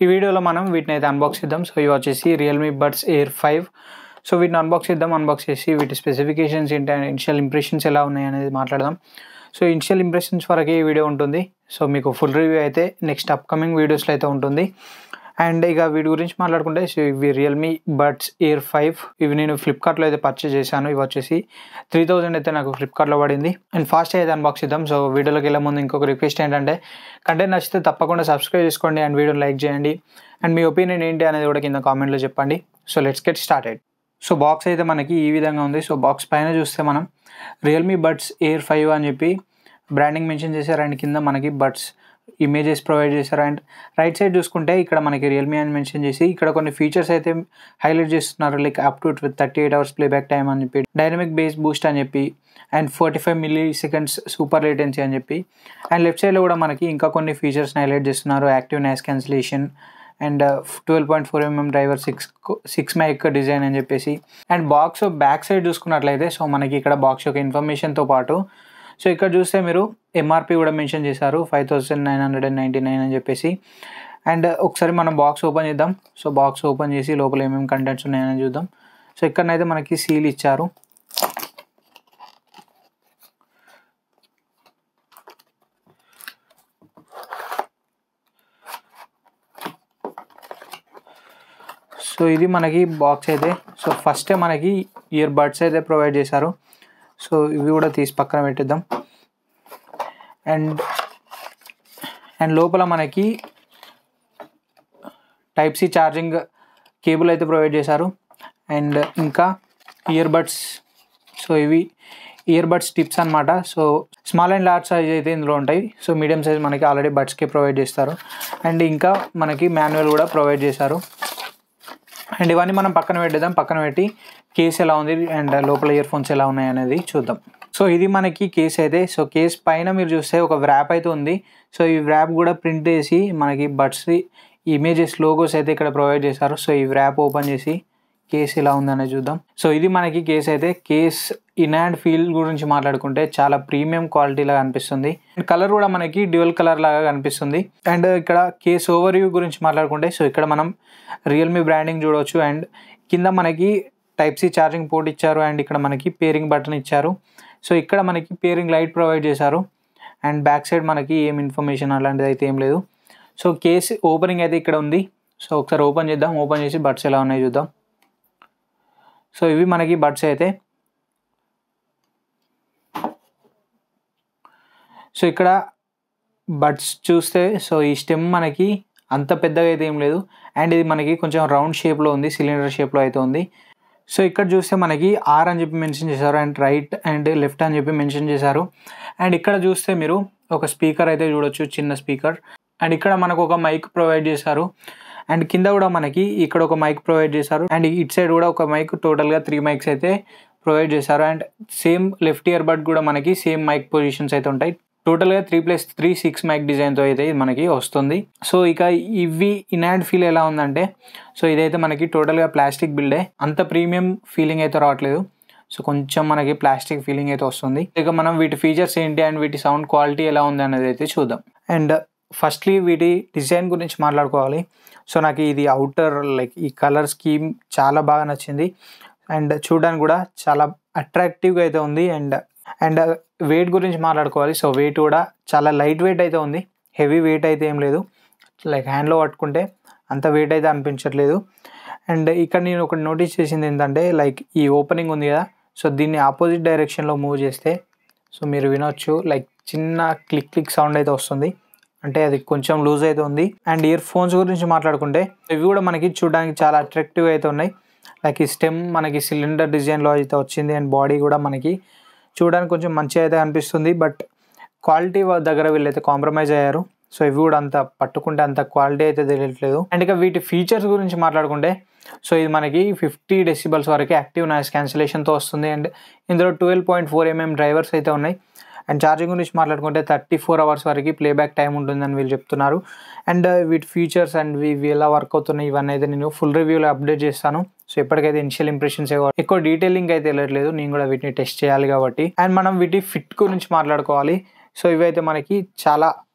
ఈ వీడియోలో మనం వీటినైతే అన్బాక్స్ చేద్దాం. సో ఇవి వచ్చేసి రియల్మీ బడ్స్ ఎయిర్ 5. సో వీటిని అన్బాక్స్ చేద్దాం. అన్బాక్స్ చేసి వీటి స్పెసిఫికేషన్స్ ఏంటి అండ్ ఇనిషియల్ ఇంప్రెషన్స్ ఎలా ఉన్నాయి అనేది మాట్లాడదాం. సో ఇనిషియల్ ఇంప్రెషన్స్ వరకే ఈ వీడియో ఉంటుంది. సో మీకు ఫుల్ రివ్యూ అయితే నెక్స్ట్ అప్కమింగ్ వీడియోస్లో అయితే ఉంటుంది. అండ్ ఇక వీటి గురించి మాట్లాడుకుంటే సో ఇవి రియల్మీ బడ్స్ ఎయిర్ 5. ఇవి నేను ఫ్లిప్కార్ట్లో అయితే పర్చేస్ చేశాను. ఇవి వచ్చేసి 3000 అయితే నాకు ఫ్లిప్కార్ట్లో పడింది. అండ్ ఫాస్ట్ అయితే అన్బాక్స్ చేద్దాం. సో వీడియోలోకి వెళ్ళే ముందు ఇంకొక రిక్వెస్ట్ ఏంటంటే కంటెంట్ నచ్చితే తప్పకుండా సబ్స్క్రైబ్ చేసుకోండి అండ్ వీడియోని లైక్ చేయండి. అండ్ మీ ఒపీనియన్ ఏంటి అనేది కూడా కింద కామెంట్లో చెప్పండి. So let's get started. So box అయితే మనకి ఈ విధంగా ఉంది. సో బాక్స్ పైన చూస్తే మనం రియల్మీ బడ్స్ ఎయిర్ 5 అని చెప్పి బ్రాండింగ్ మెన్షన్ చేశారు. అండ్ కింద మనకి బడ్స్ ఇమేజెస్ ప్రొవైడ్ చేశారు. అండ్ రైట్ సైడ్ చూసుకుంటే ఇక్కడ మనకి రియల్మీ అని మెన్షన్ చేసి ఇక్కడ కొన్ని ఫీచర్స్ అయితే హైలైట్ చేస్తున్నారు. Like up to 38 hours playback time అని చెప్పి, డైనమిక్ బేస్ బూస్ట్ అని చెప్పి, అండ్ 45 milliseconds సూపర్ లేటెన్సీ అని చెప్పి. అండ్ లెఫ్ట్ సైడ్లో కూడా మనకి ఇంకా కొన్ని ఫీచర్స్ని హైలైట్ చేస్తున్నారు. Active noise cancellation and 12.4mm driver 6 mic design అని చెప్పేసి. అండ్ బాక్స్ బ్యాక్ సైడ్ చూసుకున్నట్లయితే సో మనకి ఇక్కడ బాక్స్ యొక్క ఇన్ఫర్మేషన్తో పాటు సో ఇక్కడ చూస్తే మీరు ఎంఆర్పి కూడా మెన్షన్ చేశారు 5999 అని చెప్పేసి. అండ్ ఒకసారి మనం బాక్స్ ఓపెన్ చేద్దాం. సో బాక్స్ ఓపెన్ చేసి లోపల ఏమేమి కంటెంట్స్ ఉన్నాయని చూద్దాం. సో ఇక్కడనైతే మనకి సీల్ ఇచ్చారు. సో ఇది మనకి బాక్స్ అయితే. సో ఫస్టే మనకి ఇయర్ బడ్స్ అయితే ప్రొవైడ్ చేశారు. సో ఇవి కూడా తీసి పక్కన పెట్టిద్దాం. అండ్ లోపల మనకి టైప్ సి ఛార్జింగ్ కేబుల్ అయితే ప్రొవైడ్ చేశారు. అండ్ ఇంకా ఇయర్ బడ్స్. సో ఇవి ఇయర్ బడ్స్ టిప్స్ అనమాట. So small and large size అయితే ఇందులో ఉంటాయి. సో మీడియం సైజ్ మనకి ఆల్రెడీ బడ్స్కి ప్రొవైడ్ చేస్తారు. అండ్ ఇంకా మనకి మాన్యువల్ కూడా ప్రొవైడ్ చేశారు. అండ్ ఇవన్నీ మనం పక్కన పెట్టేద్దాం. పక్కన పెట్టి కేస్ ఎలా ఉంది అండ్ లోపల ఇయర్ ఫోన్స్ ఎలా ఉన్నాయి అనేది చూద్దాం. సో ఇది మనకి కేస్ అయితే. సో కేస్ పైన మీరు చూస్తే ఒక వ్రాప్ అయితే ఉంది. సో ఈ వ్రాప్ కూడా ప్రింట్ చేసి మనకి బడ్స్ ఇమేజెస్ లోగోస్ అయితే ఇక్కడ ప్రొవైడ్ చేశారు. సో ఈ వ్రాప్ ఓపెన్ చేసి కేస్ ఎలా ఉందనేది చూద్దాం. సో ఇది మనకి కేస్ అయితే. కేస్ ఇన్ హ్యాండ్ ఫీల్ గురించి మాట్లాడుకుంటే చాలా ప్రీమియం క్వాలిటీ లాగా అనిపిస్తుంది. అండ్ కలర్ కూడా మనకి డ్యూయల్ కలర్ లాగా కనిపిస్తుంది. అండ్ ఇక్కడ కేస్ ఓవర్ వ్యూ గురించి మాట్లాడుకుంటే సో ఇక్కడ మనం రియల్మీ బ్రాండింగ్ చూడవచ్చు. అండ్ కింద మనకి టైప్ సి ఛార్జింగ్ పోర్ట్ ఇచ్చారు. అండ్ ఇక్కడ మనకి పేరింగ్ బటన్ ఇచ్చారు. సో ఇక్కడ మనకి పేరింగ్ లైట్ ప్రొవైడ్ చేశారు. అండ్ బ్యాక్ సైడ్ మనకి ఏం ఇన్ఫర్మేషన్ అలాంటిది అయితే ఏం లేదు. సో కేస్ ఓపెనింగ్ అయితే ఇక్కడ ఉంది. సో ఒకసారి ఓపెన్ చేద్దాం. ఓపెన్ చేసి బడ్స్ ఎలా ఉన్నాయి చూద్దాం. సో ఇవి మనకి బడ్స్ అయితే. సో ఇక్కడ బడ్స్ చూస్తే సో ఈ స్టెమ్ మనకి అంత పెద్దగా అయితే ఏం లేదు. అండ్ ఇది మనకి కొంచెం రౌండ్ షేప్లో ఉంది, సిలిండర్ షేప్లో అయితే ఉంది. సో ఇక్కడ చూస్తే మనకి ఆర్ అని చెప్పి మెన్షన్ చేశారు. అండ్ రైట్ అండ్ లెఫ్ట్ అని చెప్పి మెన్షన్ చేశారు. అండ్ ఇక్కడ చూస్తే మీరు ఒక స్పీకర్ అయితే చూడొచ్చు, చిన్న స్పీకర్. అండ్ ఇక్కడ మనకు ఒక మైక్ ప్రొవైడ్ చేశారు. అండ్ కింద కూడా మనకి ఇక్కడ ఒక మైక్ ప్రొవైడ్ చేశారు. అండ్ ఇట్ సైడ్ కూడా ఒక మైక్, టోటల్గా 3 mics అయితే ప్రొవైడ్ చేశారు. And same left ear bud కూడా మనకి సేమ్ మైక్ పొజిషన్స్ అయితే ఉంటాయి. టోటల్గా 3+3 6 mic డిజైన్తో అయితే ఇది మనకి వస్తుంది. సో ఇక ఇవి ఇన్ హ్యాండ్ ఫీల్ ఎలా ఉందంటే సో ఇదైతే మనకి టోటల్గా ప్లాస్టిక్ బిల్డే. అంత ప్రీమియం ఫీలింగ్ అయితే రావట్లేదు. సో కొంచెం మనకి ప్లాస్టిక్ ఫీలింగ్ అయితే వస్తుంది. ఇక మనం వీటి ఫీచర్స్ ఏంటి అండ్ వీటి సౌండ్ క్వాలిటీ ఎలా ఉంది అనేది అయితే చూద్దాం. అండ్ ఫస్ట్లీ వీటి డిజైన్ గురించి మాట్లాడుకోవాలి. సో నాకు ఇది అవుటర్ లైక్ ఈ కలర్ స్కీమ్ చాలా బాగా నచ్చింది. అండ్ చూడడానికి కూడా చాలా అట్రాక్టివ్గా అయితే ఉంది. అండ్ వెయిట్ గురించి మాట్లాడుకోవాలి. సో వెయిట్ కూడా చాలా లైట్ వెయిట్ అయితే ఉంది. హెవీ వెయిట్ అయితే ఏం లేదు. లైక్ హ్యాండ్లో పట్టుకుంటే అంత వెయిట్ అయితే అనిపించట్లేదు. అండ్ ఇక్కడ నేను ఒకటి నోటీస్ చేసింది ఏంటంటే లైక్ ఈ ఓపెనింగ్ ఉంది కదా, సో దీన్ని ఆపోజిట్ డైరెక్షన్లో మూవ్ చేస్తే సో మీరు వినొచ్చు లైక్ చిన్న క్లిక్ సౌండ్ అయితే వస్తుంది. అంటే అది కొంచెం లూజ్ అయితే ఉంది. అండ్ ఇయర్ ఫోన్స్ గురించి మాట్లాడుకుంటే ఇవి కూడా మనకి చూడడానికి చాలా అట్రాక్టివ్ అయితే ఉన్నాయి. లైక్ ఈ స్టెమ్ మనకి సిలిండర్ డిజైన్లో అయితే వచ్చింది. అండ్ బాడీ కూడా మనకి చూడడానికి కొంచెం మంచిగా అయితే అనిపిస్తుంది. బట్ క్వాలిటీ దగ్గర వీళ్ళైతే కాంప్రమైజ్ అయ్యారు. సో ఇవి కూడా అంత పట్టుకుంటే అంత క్వాలిటీ అయితే తెలియట్లేదు. అండ్ ఇక వీటి ఫీచర్స్ గురించి మాట్లాడుకుంటే సో ఇది మనకి 50 decibels వరకు యాక్టివ్ నాయిస్ క్యాన్సిలేషన్తో వస్తుంది. అండ్ ఇందులో 12.4mm డ్రైవర్స్ అయితే ఉన్నాయి. అండ్ ఛార్జింగ్ గురించి మాట్లాడుకుంటే 34 hours వరకు ప్లేబ్యాక్ టైం ఉంటుందని వీళ్ళు చెప్తున్నారు. అండ్ వీటి ఫీచర్స్ అండ్ ఇవి ఎలా వర్క్ అవుతున్నాయి ఇవన్నీ అయితే నేను ఫుల్ రివ్యూలో అప్డేట్ చేస్తాను. సో ఇప్పటికైతే ఇనిషియల్ ఇంప్రెషన్స్ ఎక్కువ డీటెయిలింగ్ అయితే వెళ్ళట్లేదు. నేను కూడా వీటిని టెస్ట్ చేయాలి కాబట్టి. అండ్ మనం వీటి ఫిట్ గురించి మాట్లాడుకోవాలి. సో ఇవైతే మనకి చాలా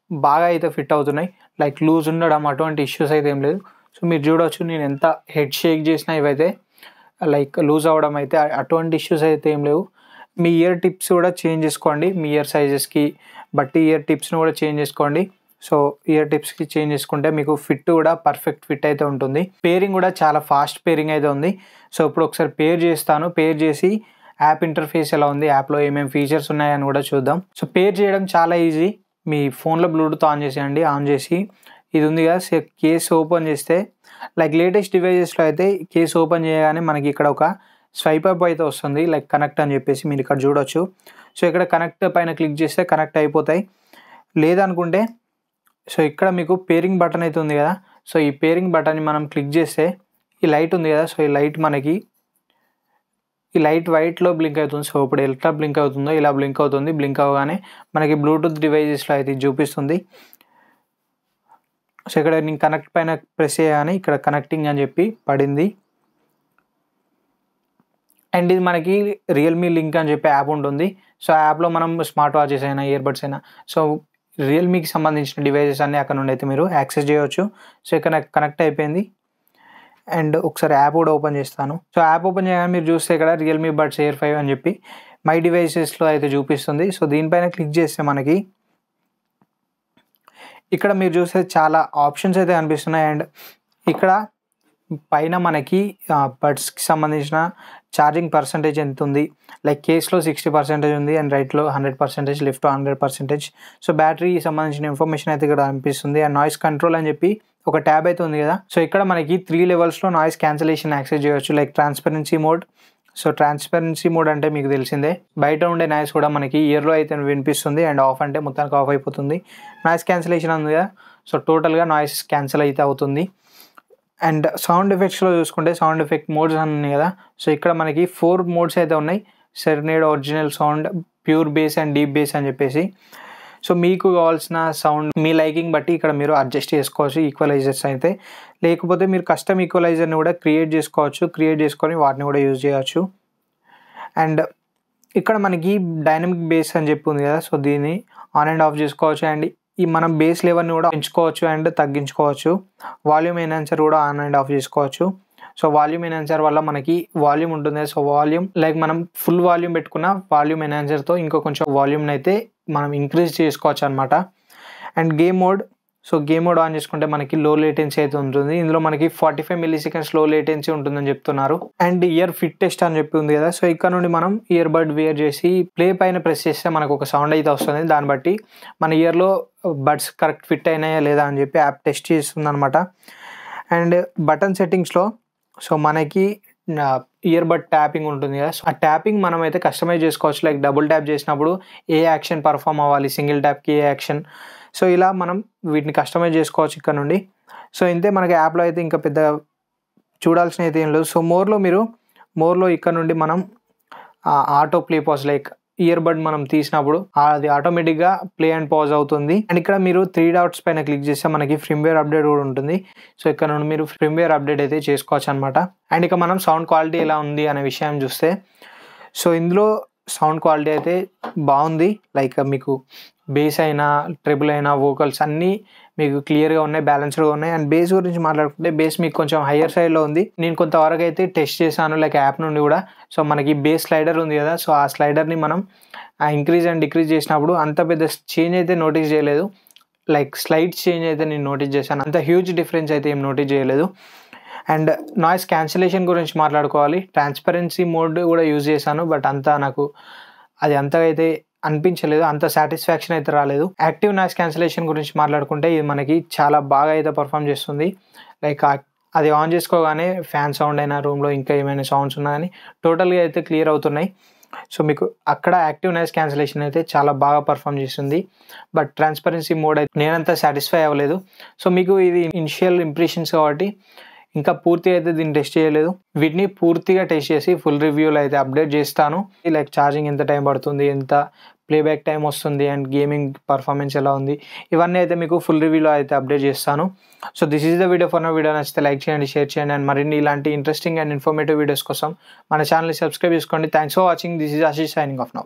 బాగా అయితే ఫిట్ అవుతున్నాయి. లైక్ లూజ్ ఉండడం అటువంటి ఇష్యూస్ అయితే ఏం లేదు. సో మీరు చూడవచ్చు నేను ఎంత హెడ్ షేక్ చేసినా ఇవైతే లైక్ లూజ్ అవ్వడం అయితే అటువంటి ఇష్యూస్ అయితే ఏం లేవు. మీ ఇయర్ టిప్స్ కూడా చేంజ్ చేసుకోండి, మీ ఇయర్ సైజెస్కి బట్టి ఇయర్ టిప్స్ని కూడా చేంజ్ చేసుకోండి. సో ఇయర్ టిప్స్కి చేంజ్ చేసుకుంటే మీకు ఫిట్ కూడా పర్ఫెక్ట్ ఫిట్ అయితే ఉంటుంది. పేరింగ్ కూడా చాలా ఫాస్ట్ పేరింగ్ అయితే ఉంది. సో ఇప్పుడు ఒకసారి పేర్ చేస్తాను, పేర్ చేసి యాప్ ఇంటర్ఫేస్ ఎలా ఉంది, యాప్లో ఏమేమి ఫీచర్స్ ఉన్నాయని కూడా చూద్దాం. సో పేర్ చేయడం చాలా ఈజీ. మీ ఫోన్లో బ్లూటూత్ ఆన్ చేసేయండి, ఆన్ చేసి ఇది ఉంది కదా కేస్ ఓపెన్ చేస్తే లైక్ లేటెస్ట్ డివైజెస్లో అయితే కేస్ ఓపెన్ చేయగానే మనకి ఇక్కడ ఒక స్వైప్ అప్ అయితే వస్తుంది లైక్ కనెక్ట్ అని చెప్పేసి మీరు ఇక్కడ చూడొచ్చు. సో ఇక్కడ కనెక్ట్ పైన క్లిక్ చేస్తే కనెక్ట్ అయిపోతాయి. లేదనుకుంటే సో ఇక్కడ మీకు పేరింగ్ బటన్ అయితే ఉంది కదా, సో ఈ పేరింగ్ బటన్ని మనం క్లిక్ చేస్తే ఈ లైట్ ఉంది కదా, సో ఈ లైట్ మనకి ఈ లైట్ వైట్లో బ్లింక్ అవుతుంది. సో ఇప్పుడు ఎట్లా బ్లింక్ అవుతుందో ఇలా బ్లింక్ అవుతుంది. బ్లింక్ అవ్వగానే మనకి బ్లూటూత్ డివైజెస్లో అయితే చూపిస్తుంది. సో ఇక్కడ నేను కనెక్ట్ పైన ప్రెస్ చేయగానే ఇక్కడ కనెక్టింగ్ అని చెప్పి పడింది. అండ్ ఇది మనకి రియల్మీ లింక్ అని చెప్పి యాప్ ఉంటుంది. సో ఆ యాప్లో మనం స్మార్ట్ వాచెస్ అయినా ఇయర్బడ్స్ అయినా సో రియల్మీకి సంబంధించిన డివైజెస్ అన్నీ అక్కడ నుండి అయితే మీరు యాక్సెస్ చేయవచ్చు. సో ఇక్కడ కనెక్ట్ అయిపోయింది. అండ్ ఒకసారి యాప్ కూడా ఓపెన్ చేస్తాను. సో యాప్ ఓపెన్ చేయగానే మీరు చూస్తే ఇక్కడ రియల్మీ బడ్స్ ఎయిర్ 5 అని చెప్పి మై డివైసెస్లో అయితే చూపిస్తుంది. సో దీనిపైన క్లిక్ చేస్తే మనకి ఇక్కడ మీరు చూస్తే చాలా ఆప్షన్స్ అయితే కనిపిస్తున్నాయి. అండ్ ఇక్కడ పైన మనకి బడ్స్కి సంబంధించిన ఛార్జింగ్ పర్సంటేజ్ ఎంత ఉంది, లైక్ కేస్లో 60% ఉంది అండ్ రైట్లో 100%, లెఫ్ట్లో 100%. సో బ్యాటరీకి సంబంధించిన ఇన్ఫర్మేషన్ అయితే ఇక్కడ అనిపిస్తుంది. అండ్ నాయిస్ కంట్రోల్ అని చెప్పి ఒక ట్యాబ్ అయితే ఉంది కదా. సో ఇక్కడ మనకి 3 లెవెల్స్లో నాయిస్ క్యాన్సిలేషన్ యాక్సెస్ చేయవచ్చు, like transparency mode. So transparency mode అంటే మీకు తెలిసిందే, బయట ఉండే నాయిస్ కూడా మనకి ఇయర్లో అయితే వినిపిస్తుంది. అండ్ ఆఫ్ అంటే మొత్తానికి ఆఫ్ అయిపోతుంది. నాయిస్ క్యాన్సిలేషన్ ఉంది కదా, సో టోటల్గా నాయిస్ క్యాన్సిల్ అయితే అవుతుంది. అండ్ సౌండ్ ఎఫెక్ట్స్లో చూసుకుంటే సౌండ్ ఎఫెక్ట్ మోడ్స్ అని ఉన్నాయి కదా, సో ఇక్కడ మనకి 4 మోడ్స్ అయితే ఉన్నాయి. Serenade, original sound, pure bass and deep bass అని చెప్పేసి. సో మీకు కావాల్సిన సౌండ్ మీ లైకింగ్ బట్టి ఇక్కడ మీరు అడ్జస్ట్ చేసుకోవచ్చు ఈక్వలైజర్స్ అయితే. లేకపోతే మీరు కస్టమ్ ఈక్వలైజర్ని కూడా క్రియేట్ చేసుకోవచ్చు, క్రియేట్ చేసుకొని వాటిని కూడా యూజ్ చేయవచ్చు. అండ్ ఇక్కడ మనకి డైనమిక్ బేస్ అని చెప్పి ఉంది కదా, సో దీన్ని ఆన్ అండ్ ఆఫ్ చేసుకోవచ్చు. అండ్ ఈ మనం బేస్ లెవెల్ని కూడా పెంచుకోవచ్చు అండ్ తగ్గించుకోవచ్చు. వాల్యూమ్ ఎన్హాన్సర్ కూడా ఆన్ అండ్ ఆఫ్ చేసుకోవచ్చు. సో వాల్యూమ్ ఎన్హాన్సర్ వల్ల మనకి వాల్యూమ్ ఉంటుంది. సో వాల్యూమ్ లైక్ మనం ఫుల్ వాల్యూమ్ పెట్టుకున్న వాల్యూమ్ ఎన్హాన్సర్తో ఇంకో కొంచెం వాల్యూమ్ని అయితే మనం ఇంక్రీజ్ చేసుకోవచ్చు అనమాట. And game mode, so game mode on చేసుకుంటే మనకి లో లేటెన్సీ అయితే ఉంటుంది. ఇందులో మనకి 45 milliseconds లో లేటెన్సీ ఉంటుందని చెప్తున్నారు. అండ్ ఇయర్ ఫిట్ టెస్ట్ అని చెప్పి ఉంది కదా, సో ఇక్కడ నుండి మనం ఇయర్ బడ్ వేర్ చేసి ప్లే పైన ప్రెస్ చేస్తే మనకు ఒక సౌండ్ అయితే వస్తుంది. దాన్ని బట్టి మన ఇయర్లో బడ్స్ కరెక్ట్ ఫిట్ అయినాయా లేదా అని చెప్పి యాప్ టెస్ట్ చేస్తుంది అనమాట. అండ్ బటన్ సెట్టింగ్స్లో సో మనకి ఇయర్ బడ్ ట్యాపింగ్ ఉంటుంది కదా, సో ఆ ట్యాపింగ్ మనం అయితే కస్టమైజ్ చేసుకోవచ్చు. లైక్ డబుల్ ట్యాప్ చేసినప్పుడు ఏ యాక్షన్ పర్ఫామ్ అవ్వాలి, సింగిల్ ట్యాప్కి ఏ యాక్షన్, సో ఇలా మనం వీటిని కస్టమైజ్ చేసుకోవచ్చు ఇక్కడ నుండి. సో ఇంతే, మనకి యాప్లో అయితే ఇంకా పెద్ద చూడాల్సిన అయితే ఏం లేదు. సో మోర్లో ఇక్కడ నుండి మనం auto play pause, like ear bud మనం తీసినప్పుడు అది ఆటోమేటిక్గా ప్లే అండ్ పాజ్ అవుతుంది. అండ్ ఇక్కడ మీరు 3 dots పైన క్లిక్ చేస్తే మనకి ఫ్రిమ్వేర్ అప్డేట్ కూడా ఉంటుంది. సో ఇక్కడ నుండి మీరు ఫ్రిమ్వేర్ అప్డేట్ అయితే చేసుకోవచ్చు అనమాట. అండ్ ఇక మనం సౌండ్ క్వాలిటీ ఎలా ఉంది అనే విషయం చూస్తే, సో ఇందులో సౌండ్ క్వాలిటీ అయితే బాగుంది. లైక్ మీకు బేస్ అయినా ట్రిబుల్ అయినా వోకల్స్ అన్నీ మీకు క్లియర్గా ఉన్నాయి, బ్యాలెన్స్డ్గా ఉన్నాయి. అండ్ బేస్ గురించి మాట్లాడుకుంటే బేస్ మీకు కొంచెం హయ్యర్ సైడ్లో ఉంది. నేను కొంతవరకు అయితే టెస్ట్ చేశాను లైక్ యాప్ నుండి కూడా. సో మనకి బేస్ స్లైడర్ ఉంది కదా, సో ఆ స్లైడర్ని మనం ఇంక్రీజ్ అండ్ డిక్రీజ్ చేసినప్పుడు అంత పెద్ద చేంజ్ అయితే నోటీస్ చేయలేదు. లైక్ స్లైడ్ చేంజ్ అయితే నేను నోటీస్ చేశాను, అంత హ్యూజ్ డిఫరెన్స్ అయితే ఏం నోటీస్ చేయలేదు. అండ్ నాయిస్ క్యాన్సిలేషన్ గురించి మాట్లాడుకోవాలి. ట్రాన్స్పరెన్సీ మోడ్ కూడా యూజ్ చేశాను, బట్ అంతా నాకు అది అంతగా అయితే అనిపించలేదు, అంత సాటిస్ఫాక్షన్ అయితే రాలేదు. యాక్టివ్ నాయిస్ క్యాన్సిలేషన్ గురించి మాట్లాడుకుంటే ఇది మనకి చాలా బాగా అయితే పర్ఫామ్ చేస్తుంది. లైక్ అది ఆన్ చేసుకోగానే ఫ్యాన్ సౌండ్ అయినా రూమ్లో ఇంకా ఏమైనా సౌండ్స్ ఉన్నా కానీ టోటల్గా అయితే క్లియర్ అవుతున్నాయి. సో మీకు అక్కడ యాక్టివ్ నాయిస్ క్యాన్సిలేషన్ అయితే చాలా బాగా పర్ఫామ్ చేస్తుంది. బట్ ట్రాన్స్పరెన్సీ మోడ్ అయితే నేనంతా సాటిస్ఫై అవ్వలేదు. సో మీకు ఇది ఇనిషియల్ ఇంప్రెషన్స్ కాబట్టి ఇంకా పూర్తిగా అయితే దీన్ని టెస్ట్ చేయలేదు. వీటిని పూర్తిగా టెస్ట్ చేసి ఫుల్ రివ్యూలో అయితే అప్డేట్ చేస్తాను. లైక్ ఛార్జింగ్ ఎంత టైం పడుతుంది, ఎంత ప్లేబ్యాక్ టైం వస్తుంది, అండ్ గేమింగ్ పర్ఫార్మెన్స్ ఎలా ఉంది, ఇవన్నీ అయితే మీకు ఫుల్ రివ్యూలో అయితే అప్డేట్ చేస్తాను. So this is the video for నా. వీడియో నచ్చితే లైక్ చేయండి, షేర్ చేయండి. అండ్ మరిన్ని ఇలాంటి ఇంట్రెస్టింగ్ అండ్ ఇన్ఫర్మేటివ్ వీడియోస్ కోసం మన ఛానల్ని సబ్స్క్రైబ్ చేసుకోండి. Thanks for watching. This is Ashish signing off now.